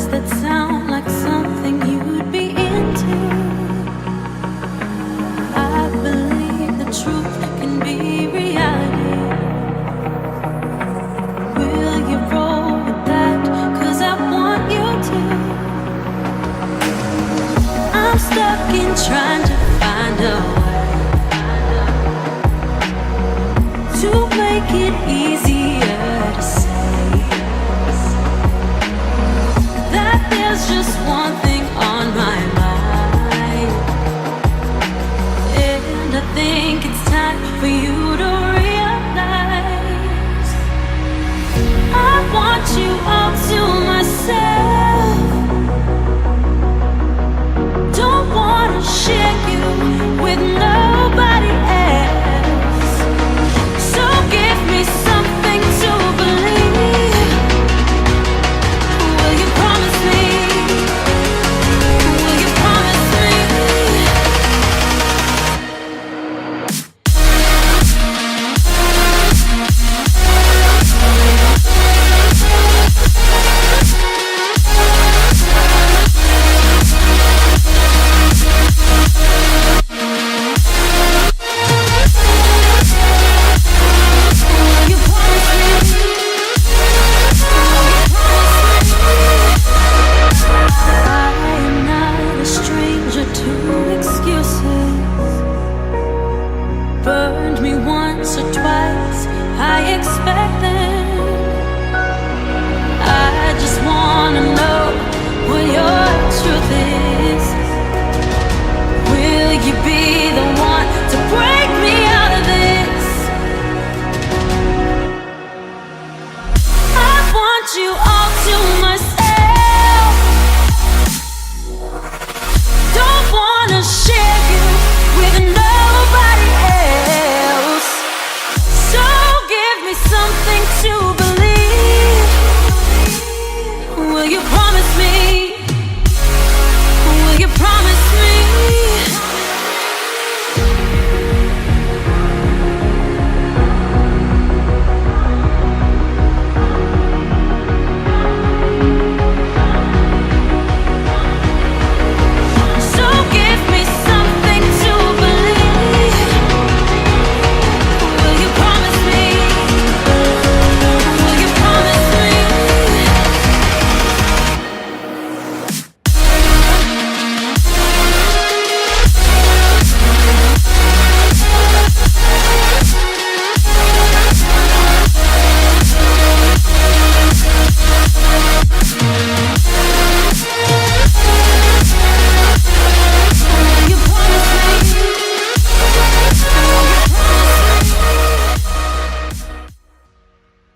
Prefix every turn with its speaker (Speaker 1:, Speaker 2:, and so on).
Speaker 1: eyes that sound like something you'd be into. I believe the truth can be reality. Will you roll with that? 'Cause I want you to. I'm stuck in trying to find a way to make it easier to say that there's just one thing on my mind, and I think it's time for you to realize I want you all to myself. Don't wanna share you with nobody else. So give me something to believe. Will you promise me? Will you promise me? Burned me once or twice, I expect them. I just wanna know what your truth is. Will you be the one to break me out of this? I want you all to myself. Don't wanna share you with nobody else. So give me something to believe. Will you promise me?